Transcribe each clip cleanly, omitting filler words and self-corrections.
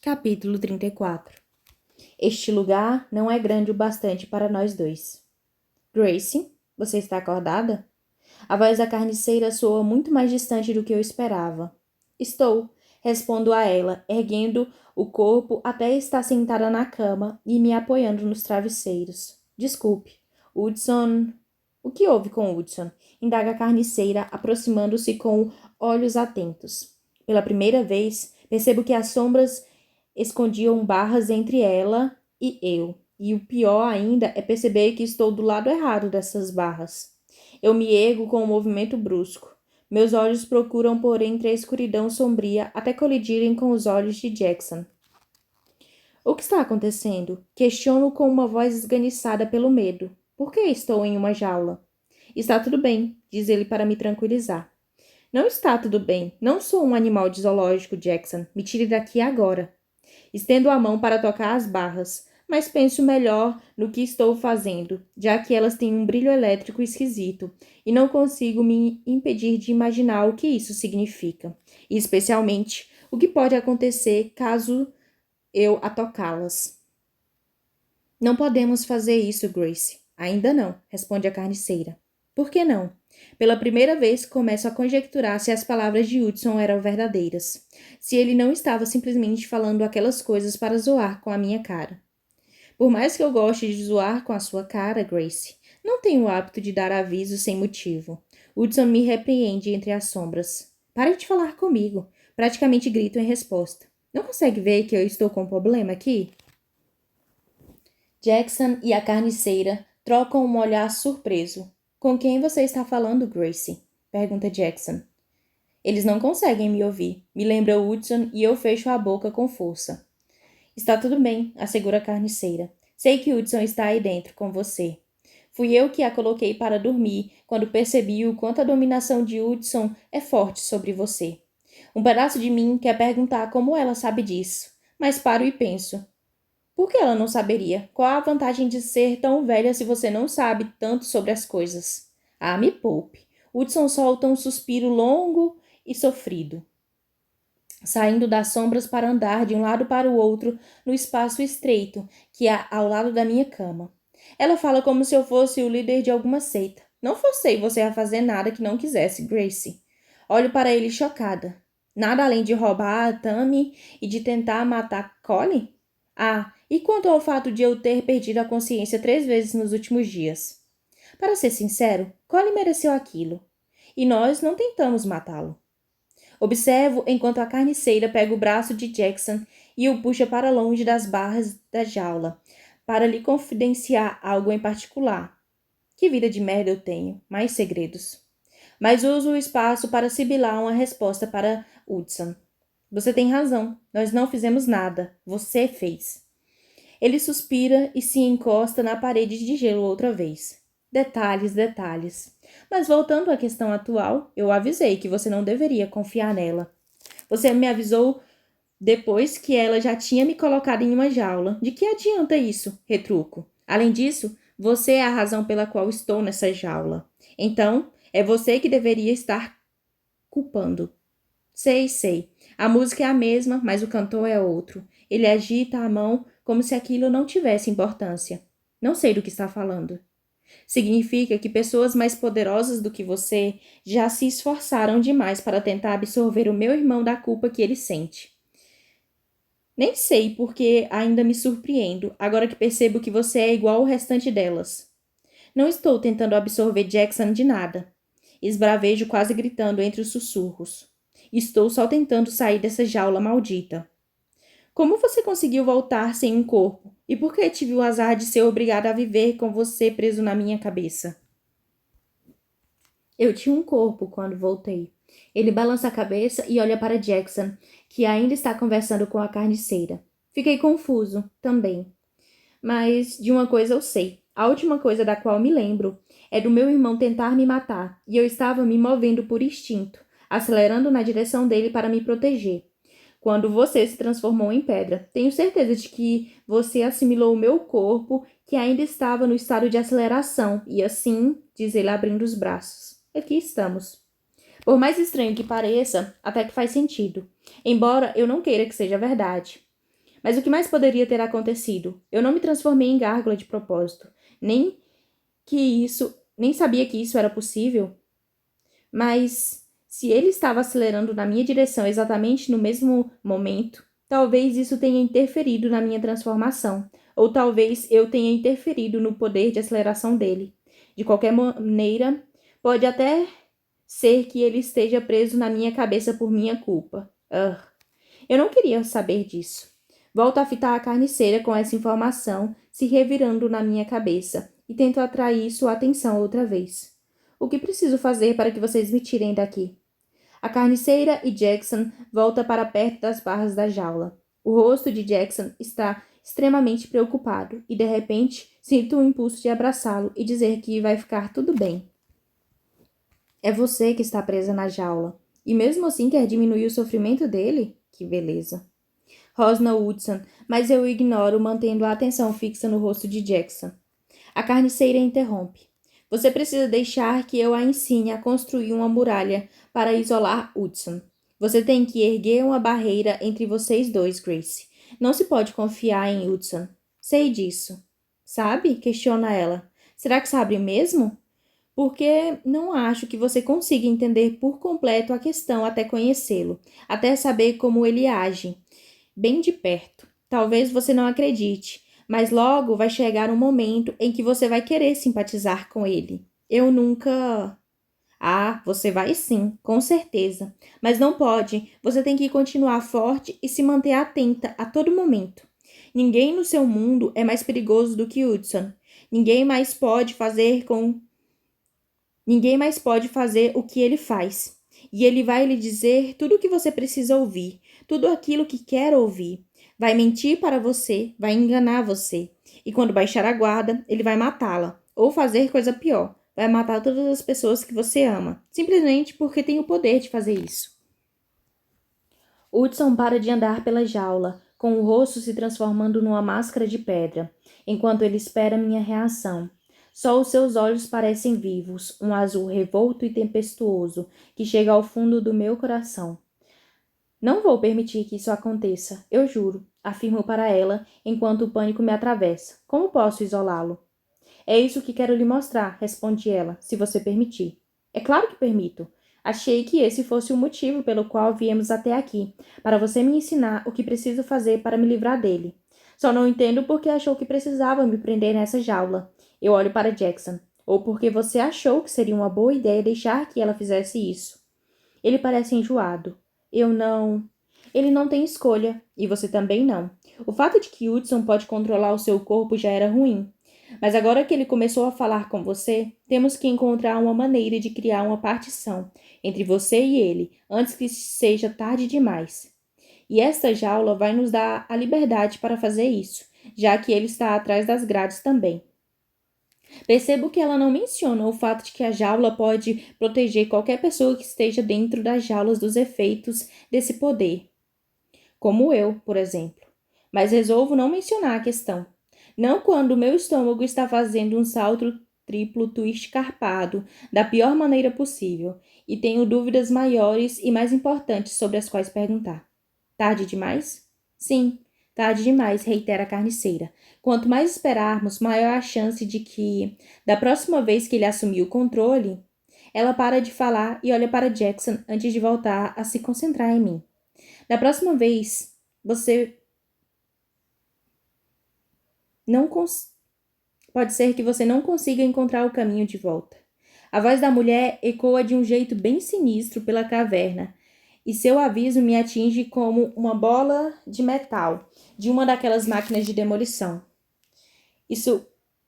Capítulo 34. Este lugar não é grande o bastante para nós dois. Gracie, você está acordada? A voz da carniceira soa muito mais distante do que eu esperava. Estou, respondo a ela, erguendo o corpo até estar sentada na cama e me apoiando nos travesseiros. Desculpe, Hudson... O que houve com Hudson? Indaga a carniceira, aproximando-se com olhos atentos. Pela primeira vez, percebo que as sombras escondiam barras entre ela e eu. E o pior ainda é perceber que estou do lado errado dessas barras. Eu me ergo com um movimento brusco. Meus olhos procuram por entre a escuridão sombria até colidirem com os olhos de Jackson. O que está acontecendo? Questiono com uma voz esganiçada pelo medo. Por que estou em uma jaula? Está tudo bem, diz ele para me tranquilizar. Não está tudo bem. Não sou um animal de zoológico, Jackson. Me tire daqui agora. Estendo a mão para tocar as barras, mas penso melhor no que estou fazendo, já que elas têm um brilho elétrico esquisito, e não consigo me impedir de imaginar o que isso significa, e especialmente o que pode acontecer caso eu a tocá-las. Não podemos fazer isso, Gracie. Ainda não, responde a carniceira. Por que não? Pela primeira vez começo a conjecturar se as palavras de Hudson eram verdadeiras. Se ele não estava simplesmente falando aquelas coisas para zoar com a minha cara. Por mais que eu goste de zoar com a sua cara, Gracie, não tenho o hábito de dar aviso sem motivo. Hudson me repreende entre as sombras. Pare de falar comigo. Praticamente grito em resposta. Não consegue ver que eu estou com um problema aqui? Jackson e a carniceira trocam um olhar surpreso. Com quem você está falando, Gracie? Pergunta Jackson. Eles não conseguem me ouvir, me lembra Hudson e eu fecho a boca com força. Está tudo bem, assegura a carniceira. Sei que Hudson está aí dentro com você. Fui eu que a coloquei para dormir quando percebi o quanto a dominação de Hudson é forte sobre você. Um pedaço de mim quer perguntar como ela sabe disso, mas paro e penso. Por que ela não saberia? Qual a vantagem de ser tão velha se você não sabe tanto sobre as coisas? Ah, me poupe. Hudson solta um suspiro longo e sofrido, saindo das sombras para andar de um lado para o outro no espaço estreito que há ao lado da minha cama. Ela fala como se eu fosse o líder de alguma seita. Não forcei você a fazer nada que não quisesse, Gracie. Olho para ele chocada. Nada além de roubar a Tammy e de tentar matar Colin? Ah, e quanto ao fato de eu ter perdido a consciência 3 vezes nos últimos dias? Para ser sincero, Colin mereceu aquilo. E nós não tentamos matá-lo. Observo enquanto a carniceira pega o braço de Jackson e o puxa para longe das barras da jaula, para lhe confidenciar algo em particular. Que vida de merda eu tenho, mais segredos. Mas uso o espaço para sibilar uma resposta para Hudson. Você tem razão, nós não fizemos nada, você fez. Ele suspira e se encosta na parede de gelo outra vez. Detalhes, detalhes. Mas voltando à questão atual, eu avisei que você não deveria confiar nela. Você me avisou depois que ela já tinha me colocado em uma jaula. De que adianta isso? Retruco. Além disso, você é a razão pela qual estou nessa jaula. Então, é você que deveria estar culpando. Sei. A música é a mesma, mas o cantor é outro. Ele agita a mão como se aquilo não tivesse importância. Não sei do que está falando. Significa que pessoas mais poderosas do que você já se esforçaram demais para tentar absorver o meu irmão da culpa que ele sente. Nem sei porque ainda me surpreendo, agora que percebo que você é igual ao restante delas. Não estou tentando absorver Jackson de nada. Esbravejo quase gritando entre os sussurros. Estou só tentando sair dessa jaula maldita. Como você conseguiu voltar sem um corpo? E por que tive o azar de ser obrigada a viver com você preso na minha cabeça? Eu tinha um corpo quando voltei. Ele balança a cabeça e olha para Jackson, que ainda está conversando com a carniceira. Fiquei confuso, também. Mas de uma coisa eu sei. A última coisa da qual me lembro é do meu irmão tentar me matar, e eu estava me movendo por instinto, acelerando na direção dele para me proteger. Quando você se transformou em pedra, tenho certeza de que você assimilou o meu corpo, que ainda estava no estado de aceleração, e assim, diz ele abrindo os braços. Aqui estamos. Por mais estranho que pareça, até que faz sentido. Embora eu não queira que seja verdade. Mas o que mais poderia ter acontecido? Eu não me transformei em gárgula de propósito. Nem sabia que isso era possível. Mas se ele estava acelerando na minha direção exatamente no mesmo momento, talvez isso tenha interferido na minha transformação, ou talvez eu tenha interferido no poder de aceleração dele. De qualquer maneira, pode até ser que ele esteja preso na minha cabeça por minha culpa. Eu não queria saber disso. Volto a fitar a carniceira com essa informação se revirando na minha cabeça e tento atrair sua atenção outra vez. O que preciso fazer para que vocês me tirem daqui? A carniceira e Jackson voltam para perto das barras da jaula. O rosto de Jackson está extremamente preocupado e, de repente, sinto um impulso de abraçá-lo e dizer que vai ficar tudo bem. É você que está presa na jaula. E mesmo assim quer diminuir o sofrimento dele? Que beleza. Rosna Woodson, mas eu o ignoro, mantendo a atenção fixa no rosto de Jackson. A carniceira interrompe. Você precisa deixar que eu a ensine a construir uma muralha para isolar Hudson. Você tem que erguer uma barreira entre vocês dois, Grace. Não se pode confiar em Hudson. Sei disso. Sabe? Questiona ela. Será que sabe mesmo? Porque não acho que você consiga entender por completo a questão até conhecê-lo, até saber como ele age, bem de perto. Talvez você não acredite, mas logo vai chegar um momento em que você vai querer simpatizar com ele. Eu nunca. Ah, você vai sim, com certeza. Mas não pode. Você tem que continuar forte e se manter atenta a todo momento. Ninguém no seu mundo é mais perigoso do que Hudson. Ninguém mais pode fazer o que ele faz. E ele vai lhe dizer tudo o que você precisa ouvir, tudo aquilo que quer ouvir. Vai mentir para você, vai enganar você. E quando baixar a guarda, ele vai matá-la. Ou fazer coisa pior, vai matar todas as pessoas que você ama, simplesmente porque tem o poder de fazer isso. Hudson para de andar pela jaula, com o rosto se transformando numa máscara de pedra, enquanto ele espera minha reação. Só os seus olhos parecem vivos, um azul revolto e tempestuoso, que chega ao fundo do meu coração. Não vou permitir que isso aconteça, eu juro, afirmo para ela, enquanto o pânico me atravessa. Como posso isolá-lo? É isso que quero lhe mostrar, responde ela, se você permitir. É claro que permito. Achei que esse fosse o motivo pelo qual viemos até aqui, para você me ensinar o que preciso fazer para me livrar dele. Só não entendo por que achou que precisava me prender nessa jaula. Eu olho para Jackson. Ou porque você achou que seria uma boa ideia deixar que ela fizesse isso. Ele parece enjoado. Eu não. Ele não tem escolha, e você também não. O fato de que Hudson pode controlar o seu corpo já era ruim. Mas agora que ele começou a falar com você, temos que encontrar uma maneira de criar uma partição entre você e ele, antes que seja tarde demais. E esta jaula vai nos dar a liberdade para fazer isso, já que ele está atrás das grades também. Percebo que ela não menciona o fato de que a jaula pode proteger qualquer pessoa que esteja dentro das jaulas dos efeitos desse poder, como eu, por exemplo. Mas resolvo não mencionar a questão. Não quando o meu estômago está fazendo um salto triplo twist carpado, da pior maneira possível, e tenho dúvidas maiores e mais importantes sobre as quais perguntar. Tarde demais? Sim, tarde demais, reitera a carniceira. Quanto mais esperarmos, maior a chance de que, da próxima vez que ele assumir o controle, ela para de falar e olha para Jackson antes de voltar a se concentrar em mim. Da próxima vez, você não pode ser que você não consiga encontrar o caminho de volta. A voz da mulher ecoa de um jeito bem sinistro pela caverna, e seu aviso me atinge como uma bola de metal de uma daquelas máquinas de demolição. Isso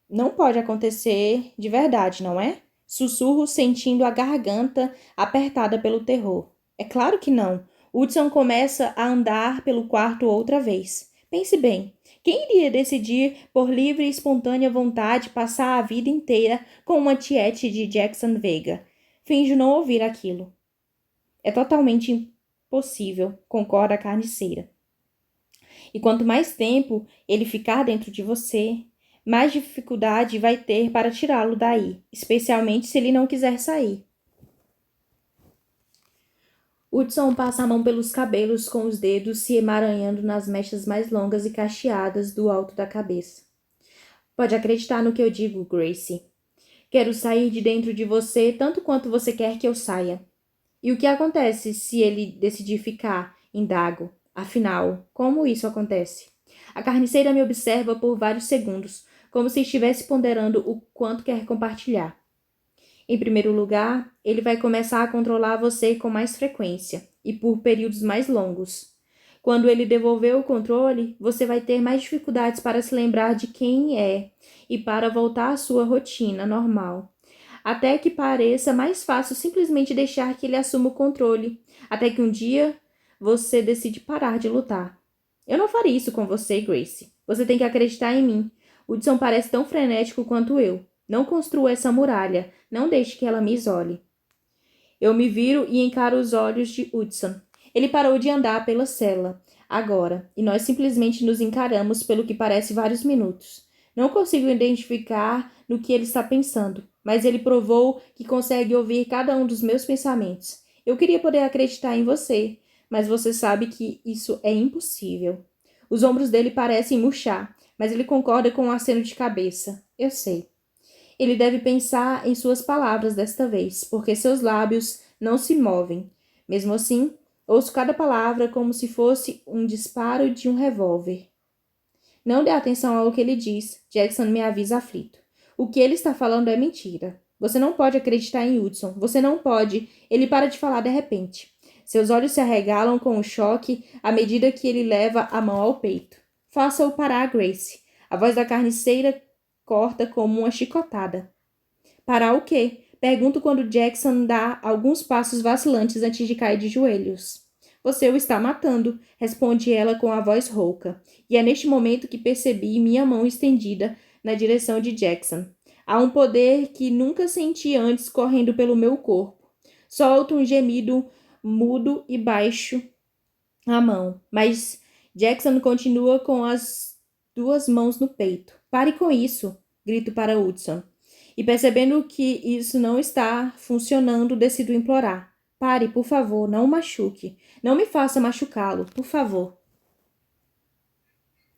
não pode acontecer de verdade, não é? Sussurro sentindo a garganta apertada pelo terror. É claro que não. Hudson começa a andar pelo quarto outra vez. Pense bem. Quem iria decidir, por livre e espontânea vontade, passar a vida inteira com uma tiete de Jackson Vega? Finjo não ouvir aquilo. É totalmente impossível, concorda a carniceira. E quanto mais tempo ele ficar dentro de você, mais dificuldade vai ter para tirá-lo daí, especialmente se ele não quiser sair. Hudson passa a mão pelos cabelos com os dedos se emaranhando nas mechas mais longas e cacheadas do alto da cabeça. Pode acreditar no que eu digo, Gracie. Quero sair de dentro de você tanto quanto você quer que eu saia. E o que acontece se ele decidir ficar? Indago. Afinal, como isso acontece? A carniceira me observa por vários segundos, como se estivesse ponderando o quanto quer compartilhar. Em primeiro lugar, ele vai começar a controlar você com mais frequência e por períodos mais longos. Quando ele devolver o controle, você vai ter mais dificuldades para se lembrar de quem é e para voltar à sua rotina normal. Até que pareça mais fácil simplesmente deixar que ele assuma o controle, até que um dia você decide parar de lutar. Eu não faria isso com você, Gracie. Você tem que acreditar em mim. Hudson parece tão frenético quanto eu. Não construa essa muralha. Não deixe que ela me isole. Eu me viro e encaro os olhos de Hudson. Ele parou de andar pela cela, agora, e nós simplesmente nos encaramos pelo que parece vários minutos. Não consigo identificar no que ele está pensando, mas ele provou que consegue ouvir cada um dos meus pensamentos. Eu queria poder acreditar em você, mas você sabe que isso é impossível. Os ombros dele parecem murchar, mas ele concorda com um aceno de cabeça. Eu sei. Ele deve pensar em suas palavras desta vez, porque seus lábios não se movem. Mesmo assim, ouço cada palavra como se fosse um disparo de um revólver. Não dê atenção ao que ele diz, Jackson me avisa aflito. O que ele está falando é mentira. Você não pode acreditar em Hudson. Você não pode. Ele para de falar de repente. Seus olhos se arregalam com o choque à medida que ele leva a mão ao peito. Faça-o parar, Grace. A voz da carniceira corta como uma chicotada. Parar o quê? Pergunto quando Jackson dá alguns passos vacilantes antes de cair de joelhos. Você o está matando, responde ela com a voz rouca, e é neste momento que percebi minha mão estendida na direção de Jackson. Há um poder que nunca senti antes correndo pelo meu corpo. Solto um gemido mudo e baixo a mão, mas Jackson continua com as duas mãos no peito. Pare com isso, grito para Hudson. E percebendo que isso não está funcionando, decido implorar. Pare, por favor, não o machuque. Não me faça machucá-lo, por favor.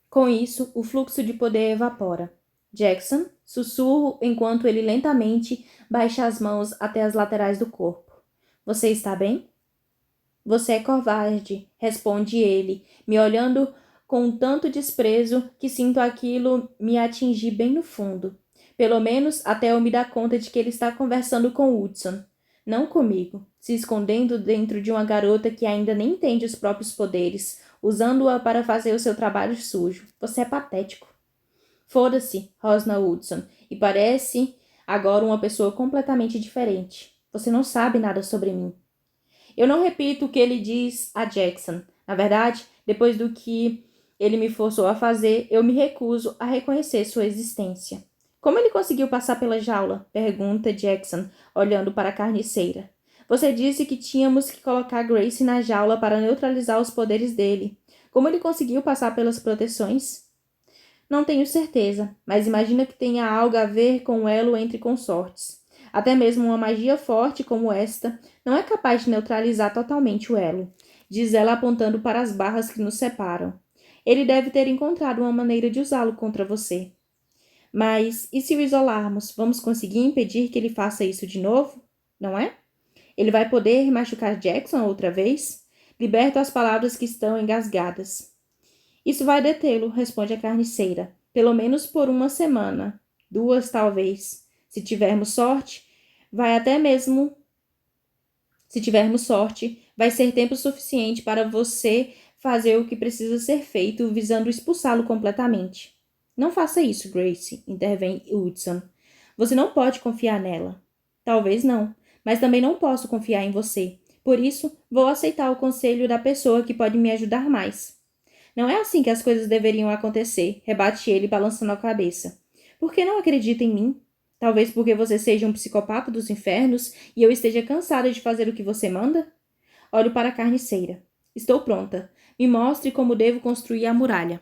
Com isso, o fluxo de poder evapora. Jackson, sussurro enquanto ele lentamente baixa as mãos até as laterais do corpo. Você está bem? Você é covarde, responde ele, me olhando com tanto desprezo que sinto aquilo me atingir bem no fundo. Pelo menos até eu me dar conta de que ele está conversando com Hudson, não comigo, se escondendo dentro de uma garota que ainda nem entende os próprios poderes, usando-a para fazer o seu trabalho sujo. Você é patético. Foda-se, rosna Hudson, e parece agora uma pessoa completamente diferente. Você não sabe nada sobre mim. Eu não repito o que ele diz a Jackson. Na verdade, depois do que ele me forçou a fazer, eu me recuso a reconhecer sua existência. Como ele conseguiu passar pela jaula? Pergunta Jackson, olhando para a carniceira. Você disse que tínhamos que colocar Grace na jaula para neutralizar os poderes dele. Como ele conseguiu passar pelas proteções? Não tenho certeza, mas imagina que tenha algo a ver com o elo entre consortes. Até mesmo uma magia forte como esta não é capaz de neutralizar totalmente o elo, diz ela apontando para as barras que nos separam. Ele deve ter encontrado uma maneira de usá-lo contra você. Mas, e se o isolarmos, vamos conseguir impedir que ele faça isso de novo? Não é? Ele vai poder machucar Jackson outra vez? Liberto as palavras que estão engasgadas. Isso vai detê-lo, responde a carniceira. Pelo menos por uma semana. 2, talvez. Se tivermos sorte, vai ser tempo suficiente para você fazer o que precisa ser feito, visando expulsá-lo completamente. Não faça isso, Grace, intervém Hudson. Você não pode confiar nela. Talvez não, mas também não posso confiar em você. Por isso, vou aceitar o conselho da pessoa que pode me ajudar mais. Não é assim que as coisas deveriam acontecer, rebate ele balançando a cabeça. Por que não acredita em mim? Talvez porque você seja um psicopata dos infernos e eu esteja cansada de fazer o que você manda? Olho para a carniceira. Estou pronta. Me mostre como devo construir a muralha.